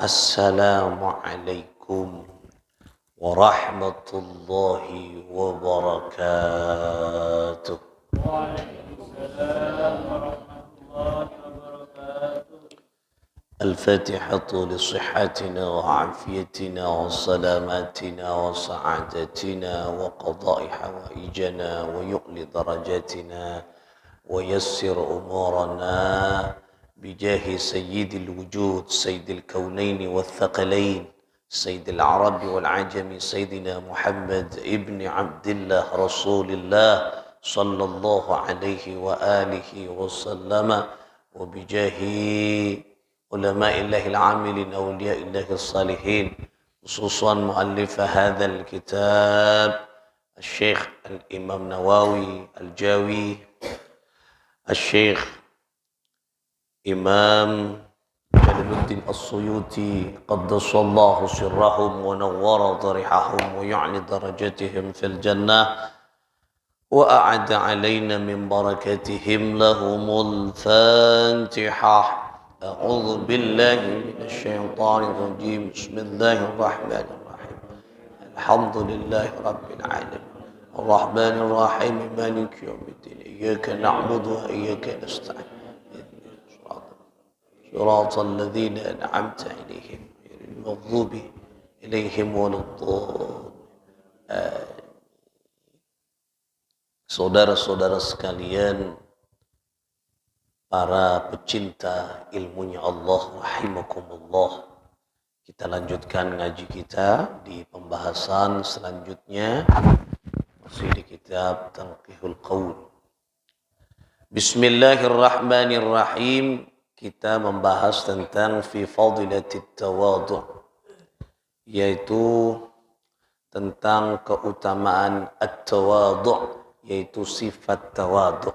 Assalamualaikum warahmatullahi wabarakatuh. Waalaikumsalam warahmatullahi wabarakatuh. الفاتحة لصحتنا وعافيتنا وسلامتنا وسعادتنا وقضاء حوائجنا ويؤل درجاتنا ويسر أمورنا بجاه سيد الوجود سيد الكونين والثقلين سيد العرب والعجم سيدنا محمد ابن عبد الله رسول الله صلى الله عليه وآله وسلم وبجاه علماء الله العاملين أولياء الله الصالحين خصوصا مؤلف هذا الكتاب الشيخ الإمام نووي الجاوي الشيخ إمام جلال الدين السيوطي قدس الله سرهم ونور ضريحهم ويعلي درجاتهم في الجنة وأعد علينا من بركاتهم لهم الفاتحة. أعوذ بالله من الشيطان الرجيم. بسم الله الرحمن الرحيم. الحمد لله رب العالمين الرحمن الرحيم مالك يوم الدين إياك نعبد وإياك نستعين صراط الذين أنعمت عليهم غير المغضوب إليهم ولا الضالين. Saudara-saudara sekalian, para pecinta ilmunya Allah rahimakumullah, kita lanjutkan ngaji kita di pembahasan selanjutnya masih di kitab Tanqihul Qaul. Bismillahirrahmanirrahim. Kita membahas tentang fi fadilatit tawadu', yaitu tentang keutamaan at-tawadu', yaitu sifat tawadu'.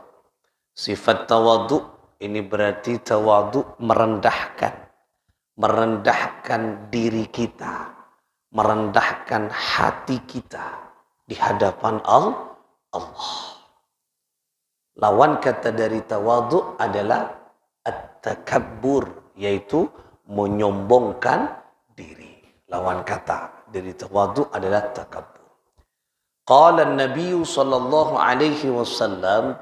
Sifat tawadu' ini berarti tawadu' merendahkan diri kita, merendahkan hati kita di hadapan Allah. Lawan kata dari tawadu' adalah at-takabbur, yaitu menyombongkan diri. Lawan kata dari tawadu' adalah takabbur. Qala an-nabiy sallallahu alaihi wasallam,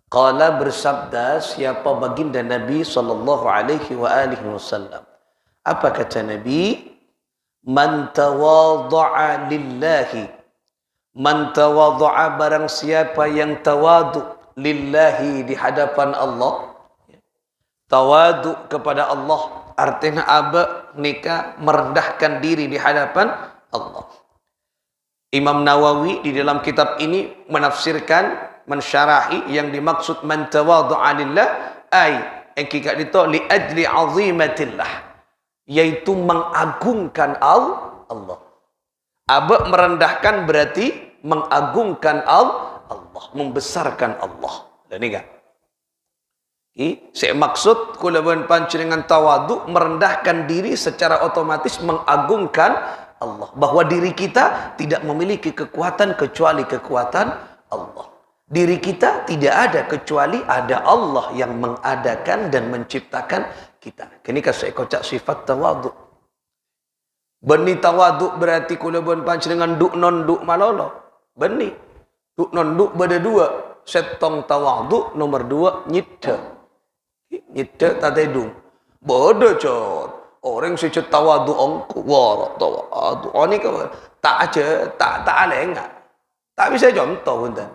qala bersabda siapa baginda Nabi sallallahu alaihi wa alihi wasallam. Apa kata Nabi? Man tawadha'a lillahi, man tawadha'a, barang siapa yang tawadu' lillahi, di hadapan Allah. Tawadu kepada Allah artinya apa? Nikah merendahkan diri di hadapan Allah. Imam Nawawi di dalam kitab ini menafsirkan, mensyarahi yang dimaksud man tawadhu'a lillah ay yang kita itu li ajli azimatillah, yaitu mengagungkan Allah. Aba merendahkan berarti mengagungkan Allah, membesarkan Allah. Dan ini kan saya maksud kulaban panjenengan tawadu, merendahkan diri secara otomatis mengagungkan Allah, bahwa diri kita tidak memiliki kekuatan kecuali kekuatan Allah. Diri kita tidak ada kecuali ada Allah yang mengadakan dan menciptakan kita. Kini saya kocak sifat tawadu. Beni tawadu berarti kulaban panjenengan duk non duk malolo. Beni duk non duk beda dua. Setong tawadu nomor dua nyidda. Nyidda tatedung. Bodoh cot. Orang sejak tawadu ongku warak tawadu. Ini tak aja, tak alenga. Tak bisa contoh punten.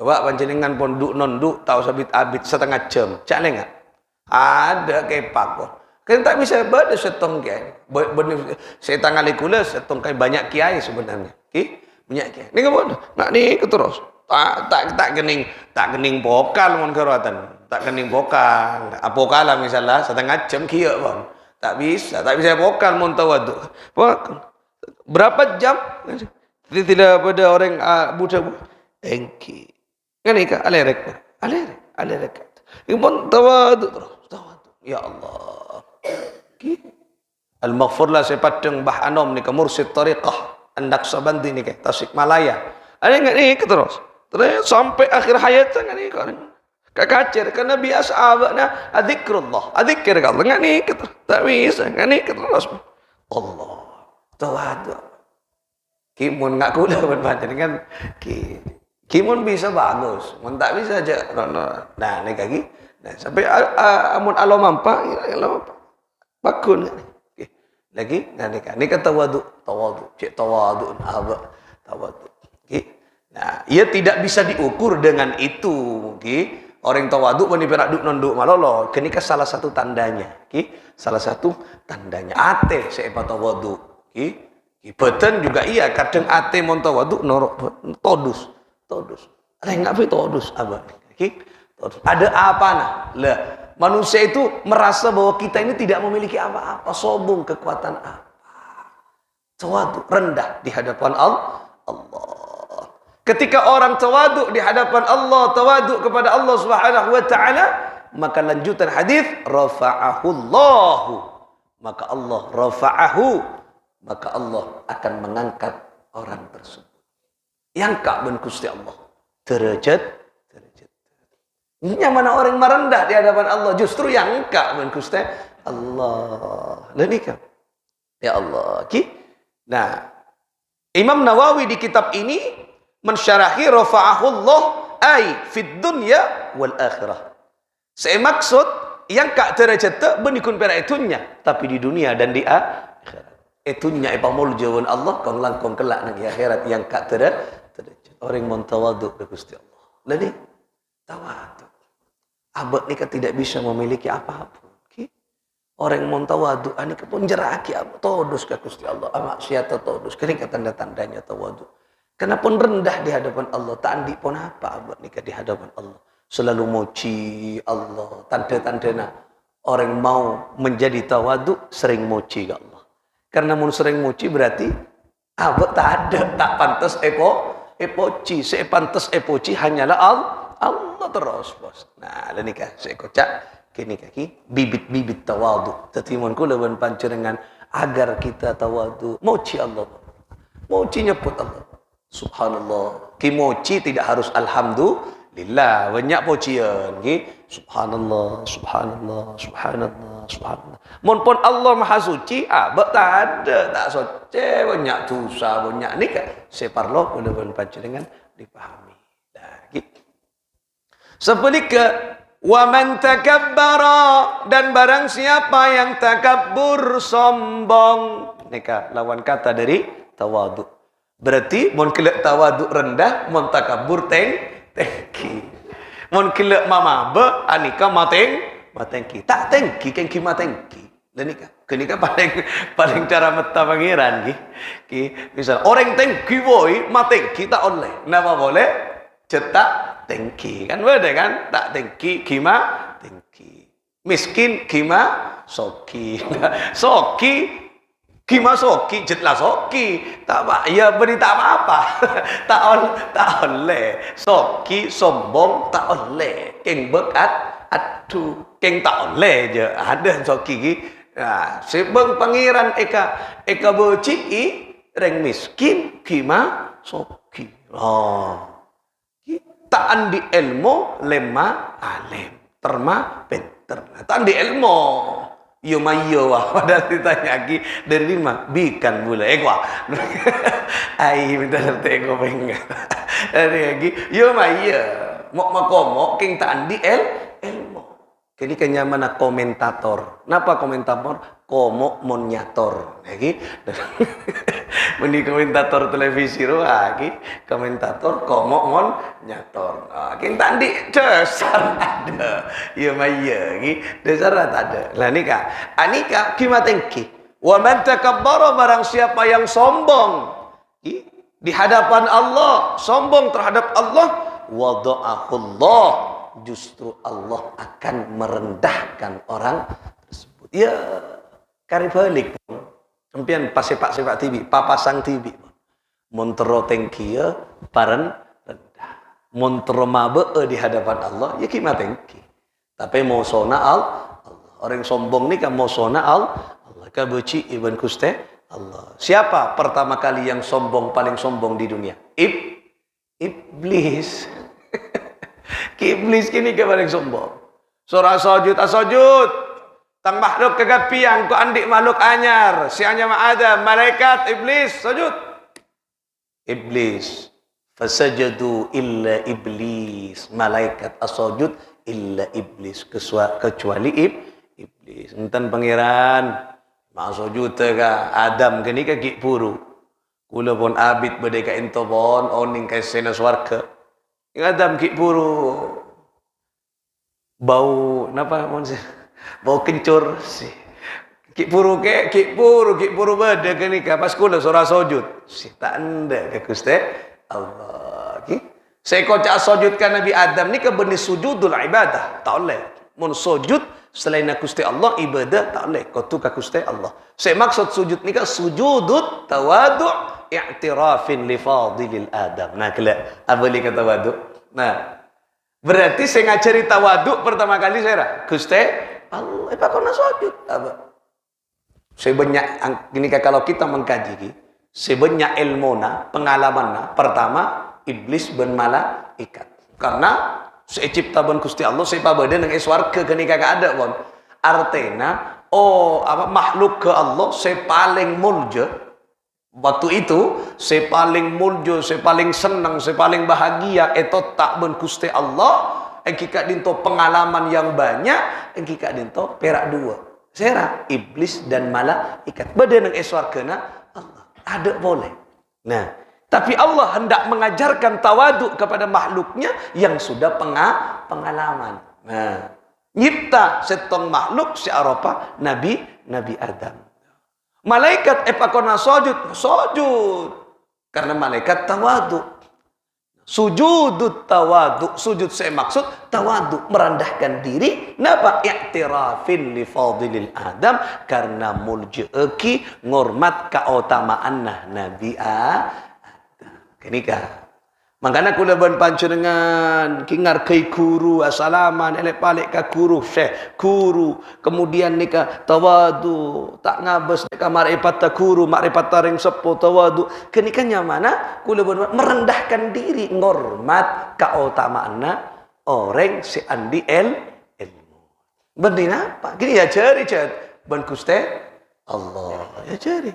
Coba panjenengan pon duk non duk tahu sabit abit setengah jam. Cak lenga. Ada kepak kok. Kan tak bisa beda setong kiai. Bener saya tangali kula setong kiai banyak kiai sebenarnya. Banyak kiai. Ni apa? Nak ni terus. Tak kening pokal mon keratan. Tak kening pokal. Apokala misalnya setengah jam kieu bang. Tak bisa pokal mon tawadu. Berapa jam? Tidak pada orang buta engki. Kan ika alerek. Ibon tawadu. Ya Allah. Al-Maghfurlah saya padang Bah Anom ni ke Mursyid Tariqah An-Naqsabandi ni ke Tasikmalaya. Ada enggak ni terus sampai akhir hayat enggak ni kan. Kakacir karena biasa abaknya adzikrullah, adzikir Allah enggak ni tak bisa enggak ni terus. Allah. Tawadu. Kimun nggak kula berbaca kan kimun bisa bagus, mun tak bisa aja. Nah, ini kaki. Nah, sampai amun Allah mampa, bakun. Lagi, nah ini kan tawadu, cek tawadu, tawadu. Nah, ia tidak bisa diukur dengan itu. Orang tawadu bani perak nunduk malolo. Ini kan salah satu tandanya. Salah satu tandanya. Ate sepa tawadu. Beten juga iya. Kadang ate mon tawadu norok todus. Ada yang nggak todus abang. Ada apa nah? Lah, manusia itu merasa bahwa kita ini tidak memiliki apa-apa, sombong, kekuatan apa. Tawadu rendah di hadapan Allah. Ketika orang tawadu di hadapan Allah, tawadu kepada Allah Subhanahu wa taala, maka lanjutan hadis rafa'ahullahu. Maka Allah rafa'ahu, maka Allah akan mengangkat orang tersebut. Yang kak ben Gusti Allah. Derajat. Yang mana orang merendah di hadapan Allah, justru yang kak ben Gusti Allah. Lenika. Ya Allah. Nah, Imam Nawawi di kitab ini mensyarahi rafa'ahullah ay fid dunya wal akhirah. Saya maksud yang kak derajat tak benikun pera itunya, tapi di dunia dan di akhirat. Itunya ipamul jawan Allah kong langkong kelak nang akhirat yang kak derajat. Orang montawadu ke Gusti Allah. Jadi tawadu. Abad ni tidak bisa memiliki apa-apa. Orang montawadu ani pun jeraki abad todus ke Gusti Allah. Amak siata todus. Kini tanda-tandanya tawadu. Kenapa rendah di hadapan Allah? Tandi pun apa abad nikah di hadapan Allah? Selalu muji Allah. Tanda-tandanya orang mau menjadi tawadu sering muji ke Allah. Karena mun sering muji berarti abad tak ada, tak pantas epoci. Sepantas epoci hanyalah Allah terus bos. Nah, nikah saya kocak kini kaki bibit-bibit tawadu. Tetimun kula ban panjenengan agar kita tawadu. Muji Allah. Muji nyebut Allah. Subhanallah. Kimoci tidak harus alhamdulillah. Banyak pujian. Subhanallah, subhanallah, subhanallah, subhanallah. Mun pun Allah Maha Suci, abak tak ada, tak soce, banyak dosa, banyak nikah. Separlo mudah-mudahan panjenengan dipahami. Nah, gitu. Seperti ke wa man takabbara, dan barang siapa yang takabbur sombong. Nikah lawan kata dari tawadu. Berarti mon kelak tawadu rendah, mon takabur tengki. Mon kelak mamabe anika matengki. Tak tengki kengki matengki. Dan nikah paling cara meta pangeran misal orang tengki boy matengki tak oleh. Napa boleh? Cetak tengki. Kan beda kan? Tak tengki kima tengki. Miskin kima soki. Soki Kima soki, jetlah soki. Tak apa, ya beri tak apa-apa. tak oleh. Soki, sombong, tak oleh. Keng bekat, aduh. Keng tak oleh je. Ada soki. Nah, sebeng pangeran eka beci, reng miskin, kima soki. Oh. Tak andi ilmu, lemah alim. Terma, pinter. Tak andi ilmu. Yo mayo padahal ditanya lagi dari lima bikan bula wah ai minta ngerti ko pengen dari lagi yo mayo mok makomo king tandi ilmu jadi kenyamanan komentator napa komentator komo monyator lagi meni komentator televisi lagi komentator komo monyator king tandi dasar ada yo mayo lagi dasar ada lah anika kimatengki wa man takabbara, barang siapa yang sombong di hadapan Allah, sombong terhadap Allah, wada'ahullah, justru Allah akan merendahkan orang tersebut. Ya kari balik empian pasepak-sepak TV papasang TV montero tengki ya paren rendah montero mabe di hadapan Allah ya kimatengki tapi mau sona orang sombong ni kan mau sona Allah kabuci ibn kuste Allah. Siapa pertama kali yang sombong, paling sombong di dunia? Iblis. Iblis kini ke paling sombong. Surah sujud asujud. Tang makhluk kegapiang ko andik makhluk anyar. Si anyar Adam, malaikat, iblis, sujud. Iblis. Fasajadu illa iblis. Malaikat asujud illa iblis. Kecuali iblis. Enten pangeran. Mak sujud ka Adam kini ka gik puru. Kula pun abid berdeka ento pun. Oning kai sena swarga. Adam gik puru. Bau, napa mon sih? Bau kencur sih. Kik puru beda ke nikah pas kula surah sujud. Si tak anda ke Gusti Allah. Ki saya kocak sujudkan Nabi Adam ni ke benih sujudul ibadah. Tak boleh. Mun sujud selain Gusti Allah ibadah tak boleh. Kau tu ke Gusti Allah. Saya maksud sujud ni ke sujudut tawadu' i'tirafin li fadilil Adam. Nah kelak apa li kata tawadu'? Nah berarti saya ngajari tawadu' pertama kali saya Gusti Allah, apa kau nak sujud? Apa? Sebanyak ini kalau kita mengkaji, sebanyak ilmuna, pengalamanna, pertama iblis ben malaikat. Karena saya cipta ben Gusti Allah, saya pabada dengan swarga kini kagak ada pun. Artinya, makhluk ke Allah, saya paling mulja. Waktu itu, saya paling mulja, saya paling senang, saya paling bahagia. Itu tak ben Gusti Allah. Engkika dinto pengalaman yang banyak, engkika dinto perak dua. Sera iblis dan malaikat. Beda nang eswarkena Allah. Ada boleh. Nah, tapi Allah hendak mengajarkan tawadu kepada makhluknya yang sudah pengalaman. Nah, nyipta setong makhluk si Arafah Nabi Adam. Malaikat epakona sujud. Karena malaikat tawadu. Sujudut tawadu, sujud saya maksud tawadu, merendahkan diri. Napa? I'tirafin li fadilil Adam, karena mulja'aki ngormat keutamaan Nabi Adam. Kenikah. Makanya kula ban panjenengan kingar kai guru asalaman elek palik ka guru syekh guru kemudian nika tawadu tak ngabes nika marifat guru marifat ring sepo tawadu kenikanya mana kula ban merendahkan diri ngormat kautamaanna orang si andi ilmu bener apa gini ya cari ban Gusti Allah ya cari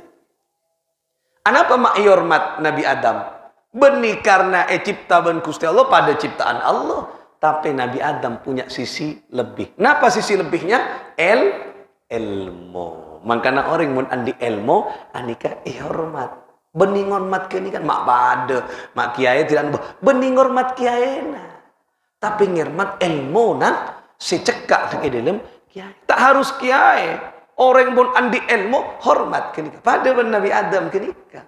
anapa mak hormat Nabi Adam benih karena cipta ben Gusti Allah pada ciptaan Allah. Tapi Nabi Adam punya sisi lebih. Kenapa sisi lebihnya? Ilmu. Makanya orang mun andi ilmu, anika hormat. Benih hormat kini kan mak pada, mak kiai tidak benih hormat kiai na. Tapi ngirmat ilmu na secekak di dalam kiai. Tak harus kiai. Orang mun andi ilmu hormat kini. Pada ben Nabi Adam kini kan.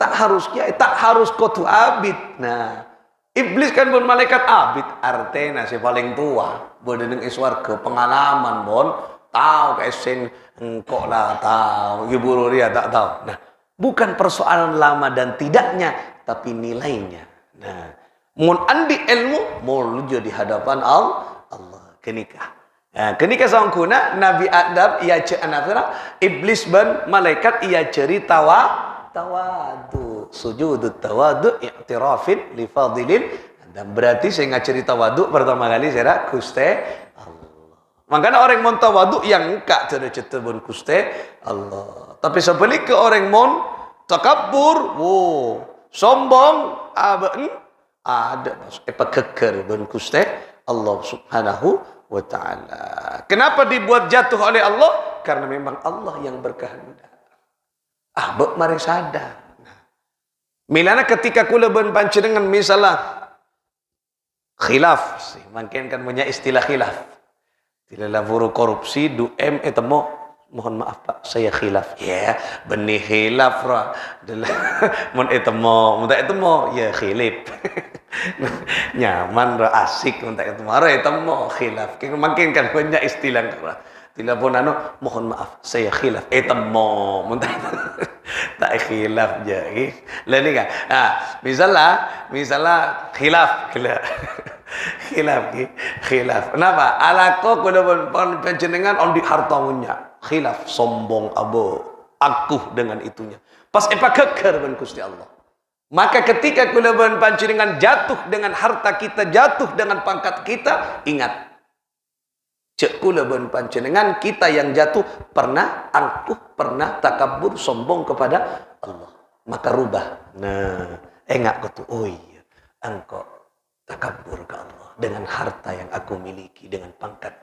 Tak harus kiai, tak harus kotu abid. Nah, iblis kan pun malaikat abid. Artena si paling tua. Berdeneng iswarga pengalaman bon. Tahu ke esen engkau lah tahu. Ibu Ruria tak tahu. Nah, bukan persoalan lama dan tidaknya, tapi nilainya. Nah, mun andi ilmu, muljo di hadapan Allah. Kenikah. Nah, kenikah sangkuna Nabi Adam ia anafira iblis ban malaikat ia ceri tawadu sujudut tawadu i'tirafin li fadilin dan berarti saya ngajari tawadu pertama kali saya Gusti Allah. Makanya orang mon tawadu yang engkak derajat terbun Gusti Allah. Tapi sebalik ke orang mon takabbur, sombong, ada keker ben Gusti Allah Subhanahu wa taala. Kenapa dibuat jatuh oleh Allah? Karena memang Allah yang berkehendak. Bek mari sadar. Milana ketika kula ben panjenengan misalnya khilaf, mungkin kan punya istilah khilaf. Tidak laburu korupsi, duem etemo. Mohon maaf Pak, saya khilaf. Ya, benih khilaf ra. Mun etemo, mun tak etemo ya khilif. Nyaman ra asik mun tak etemo ra etemo khilaf. Mungkin kan punya istilah ra. Tidak pun mohon maaf saya khilaf etemo mun tak khilaf je lain kan misalnya khilaf kenapa alako kuda panjenengan on di hartamunya khilaf sombong aku dengan itunya pas keker ben Gusti Allah maka ketika kuda panjenengan jatuh dengan harta kita jatuh dengan pangkat kita ingat Cek kula ben panjenengan kita yang jatuh pernah angkuh, pernah takabur, sombong kepada Allah. Maka rubah. Nah, engak kau tuh. Oh iya, engkau takabur ke Allah dengan harta yang aku miliki, dengan pangkat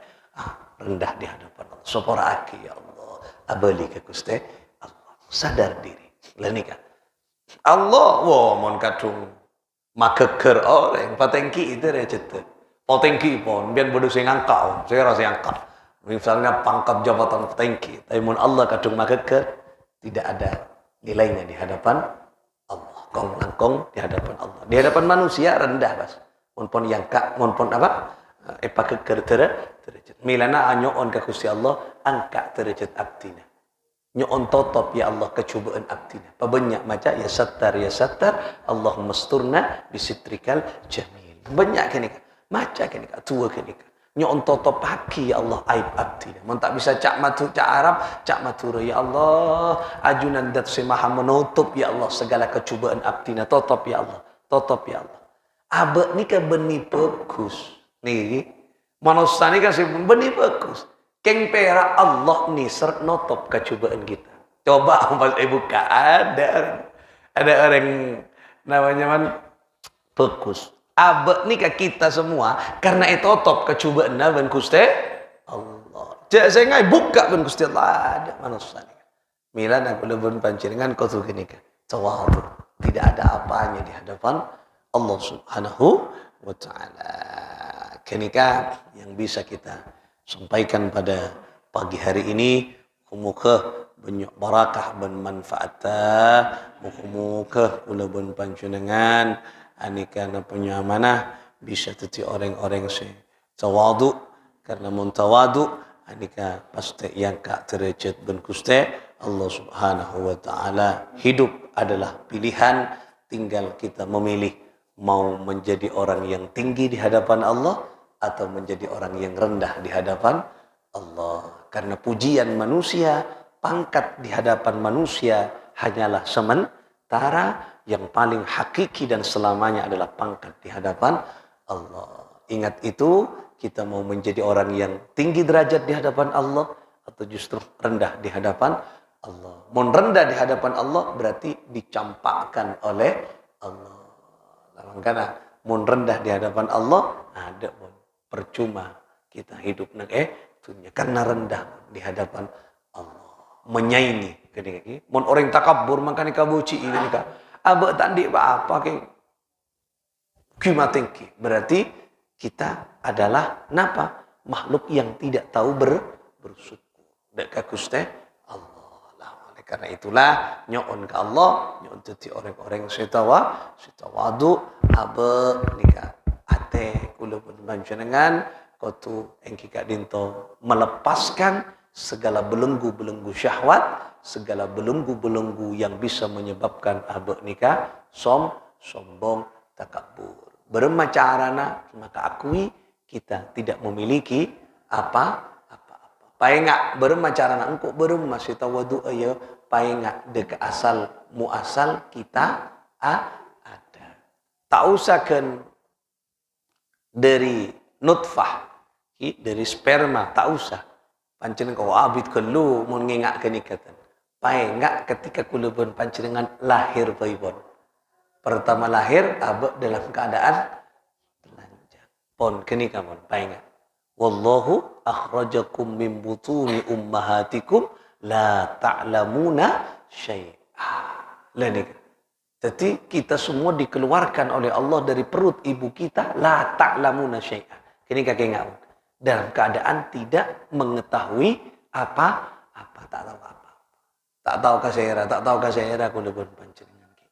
rendah di hadapan Allah. Sopora aki ya Allah, abali ke Gusti Allah. Sadar diri. Lah nikah. Allah, wah mon kadung mageger orang patengki itu recet. Patengki pun biar bodoh sing angka, saya rasa angka. Misalnya pangkat jabatan patengki, tapi mon Allah kadung mageger tidak ada nilainya di hadapan Allah. Kong langkong di hadapan Allah. Di hadapan manusia rendah, Mas. Mon pon yang kak, mon pon apa? Pakeger derajat. Milana anyoon ka Gusti Allah angka derajat abdina. Nyoon totop ya Allah kecubaan abdina. Pabanyak maca ya sattar Allahumma sturna bisitrikal jamil. Banyak kenika. Maca kenika tua kenika. Nyoon totop haki ya Allah aib abdina. Mun tak bisa cak matu cak Arab, cak matura ya Allah ajunan dat semaha menutup ya Allah segala kecubaan abdina. Totop ya Allah. Totop ya Allah. Abek ni kan benih bagus. Nih, manusia ni kan benih bagus. Keng pera Allah ni seret notop kecubaan kita. Coba pas buka ada orang namanya man bagus. Abek ni kan kita semua karena itu top kecubaan ben Gusti Allah. Jadi saya ngai buka ben Gusti Allah ada manusia ni. Milan aku lebon panjenengan kau tu gini kan. Tawadu. Tidak ada apanya di hadapan Allah Subhanahu wa taala. Kenika yang bisa kita sampaikan pada pagi hari ini, muka banyak barakah dan manfaatah, muka kula pun panjenengan anikana punya amanah bisa teti orang-orang se tawadu karena mun tawadu anika pasti yang kak derajat ben Gusti Allah Subhanahu wa taala. Hidup adalah pilihan, tinggal kita memilih mau menjadi orang yang tinggi di hadapan Allah atau menjadi orang yang rendah di hadapan Allah. Karena pujian manusia, pangkat di hadapan manusia hanyalah sementara, yang paling hakiki dan selamanya adalah pangkat di hadapan Allah. Ingat itu, kita mau menjadi orang yang tinggi derajat di hadapan Allah atau justru rendah di hadapan Allah. Mau rendah di hadapan Allah berarti dicampakkan oleh Allah. Karena mau rendah di hadapan Allah ada pun percuma kita hidup nang dunia karena rendah di hadapan Allah. Menyaingi ketika mon orang takabur makanya kabuci ini kan abek tandi apa ke kimatingki berarti kita adalah napa makhluk yang tidak tahu bersyukur dekat Gusti Allah lah. Oleh karena itulah nyoon ke Allah nyoon teti orang-orang sitawadu abek nikah ate kula pun panjenengan kotu engki kak dinto melepaskan segala belenggu-belenggu syahwat, segala belenggu-belenggu yang bisa menyebabkan abek nikah sombong takabur. Bermacarana maka akui kita tidak memiliki apa-apa. Paengak bermacarana engkau masih tawadu ayo paengak dek asal muasal kita ada. Tak usah kan dari nutfah, dari sperma, tak usah. Pancenengan kau abid kelu mau ngengak kenikatan. Paengak ketika kulubun pancenengan lahir baibon. Pertama lahir abek dalam keadaan telanjang. Pon kenika pon paengak. Wallahu akhrajakum min butuni ummahatikum la ta'lamuna syai'a. Lah nika. Jadi kita semua dikeluarkan oleh Allah dari perut ibu kita la ta'lamuna syai'a. Kini kakek ngau. Dalam keadaan tidak mengetahui apa-apa, tak tahu apa. Tak tahu kasera aku lebon panjenengan ki.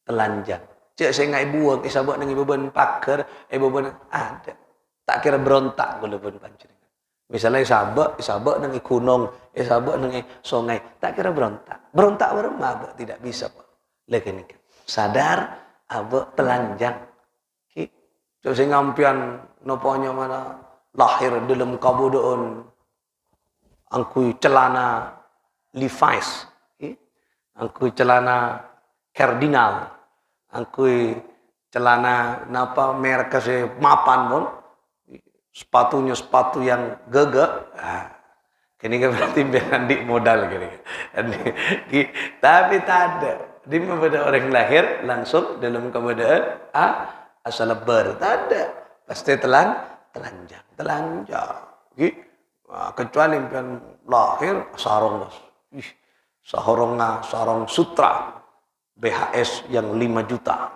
Telanjang. Cek saya ngai buang isabak nang ibu ben paker, ibu ben ada. Tak kira berontak aku lebon panjenengan. Misalnya isabak nang gunung, isabak nang sungai, tak kira berontak. Berontak berema tidak bisa, Pak. Lagi ni. Sadar abek telanjang. Jadi saya ngampian noponya mana lahir dalam kabudoon angkui celana Levi's, angkui celana Cardinal, angkui celana napa merek se mapan pun sepatunya sepatu yang gegek. Ini kan berarti berandi modal gini. Tapi tak ada. Di pada orang lahir langsung dalam keadaan asal lebar. Tak ada. Pasti telanjang. Kecuali pian lahir sarong mas. Sarong sutra BHS yang 5 juta.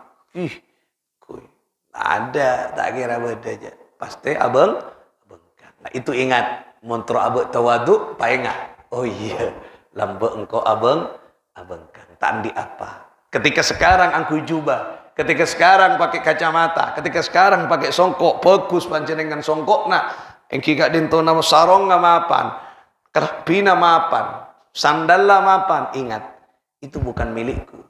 Ada, tak kira beda aja. Pasti abangkan. Nah itu ingat. Montro abang tawadu, pak ingat. Oh iya, lambek engkau abangkan. Tak di apa. Ketika sekarang angku jubah, ketika sekarang pakai kacamata, ketika sekarang pakai songkok, bagus panjenengan songkok. Nah, engki gak dinto nama sarong mapan, kerpina mapan, sandal mapan. Ingat, itu bukan milikku.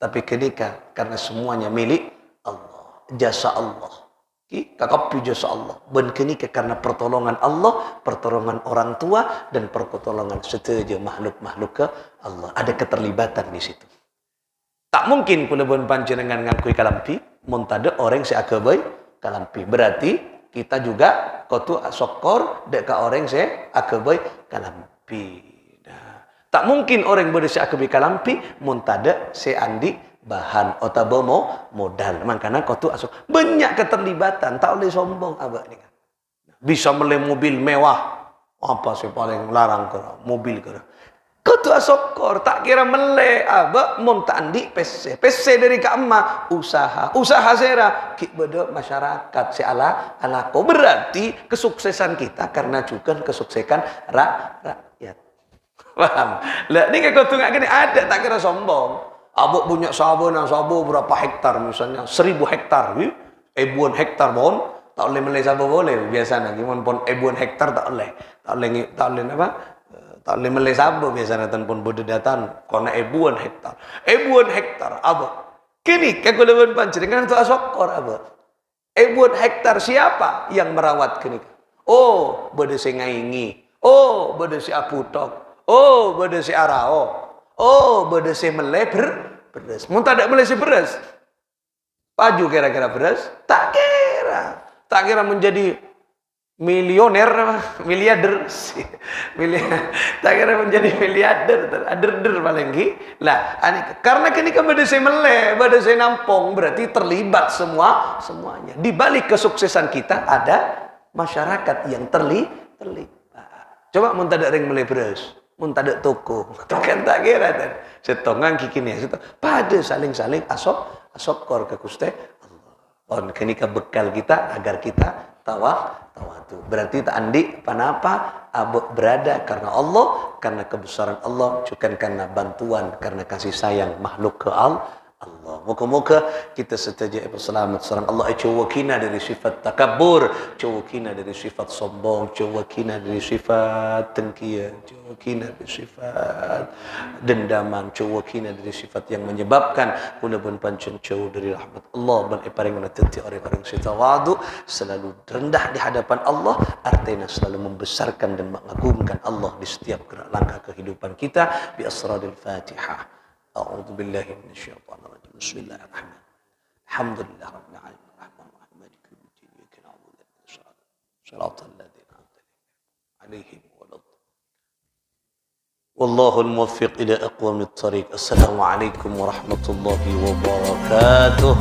Tapi ketika karena semuanya milik Allah, jasa Allah. Kakapu jasa Allah. Ben kenika karena pertolongan Allah, pertolongan orang tua dan pertolongan setiap makhluk-makhluk ke Allah. Ada keterlibatan di situ. Tak mungkin pula ben panjenengan ngakui kalampi, montada orang si akabai kalampi. Berarti kita juga kotu sokor deka orang si akabai kalampi. Nah, tak mungkin orang berisi akabai kalampi, montada si andi bahan otabomo modal. Makanya kau tu asok banyak keterlibatan. Tak boleh sombong abah ni kan. Bisa beli mobil mewah. Apa sih paling larang ke mobil ke? Kau tu asok kor tak kira mele abah montandi PC dari kamma usaha sera kik beda masyarakat si ala kau berarti kesuksesan kita karena juga kesuksesan rakyat. Paham? Lah ni kau tu ngak gini ada tak kira sombong. Abang punya sabun berapa hektar misalnya 1000 hektar, ribuan hektar bon, tak boleh melai sabun boleh biasanya, gimana pun ribuan hektar tak boleh apa, tak boleh melai sabun biasanya tanpa berdedatan, karena ribuan hektar, abang, kini kekuleban panjenengan itu asokor abang, ribuan hektar siapa yang merawat kini? Oh, berdesi ngaingi, oh berdesi aputok, oh berdesi arao. Oh, berdesi melai beras. Mau tak melai beras? Paju kira-kira beras? Tak kira menjadi milioner, miliarder. Tak kira menjadi miliarder, ader paling ki. Lah, karena kini kan berdesi melai, berdesi nampung, berarti terlibat semuanya. Di balik kesuksesan kita ada masyarakat yang terlibat. Coba mau tak ada ring melai beras. Mun tak ada toko, kan tak kira dan setongan kikini pada saling asokor ke kuste Allah. On kenika bekal kita agar kita tawatu. Berarti tak andi panapa abok berada karena Allah, karena kebesaran Allah, bukan karena bantuan, karena kasih sayang makhluk ke Allah. Moga-moga kita setiap selamat sareng Allah cewakina dari sifat takabur, cewakina dari sifat sombong, cewakina dari sifat tengkia, cewakina dari sifat dendaman, cewakina dari sifat yang menyebabkan punapun pancen jauh dari rahmat Allah ban paring menetiti orang-orang sitawadu selalu rendah di hadapan Allah, artinya selalu membesarkan dan mengagungkan Allah di setiap gerak langkah kehidupan kita. Bi asradil Fatihah. أعوذ بالله من الشيطان الرجيم بسم الله الرحمن الرحيم الحمد لله رب العالمين الرحمن الرحيم مالك يوم الدين إياك نعبد وإياك نستعين صراط الذين أنعمت عليهم ولا الضالين والله الموفق إلى أقوم الطريق. السلام عليكم ورحمة الله وبركاته.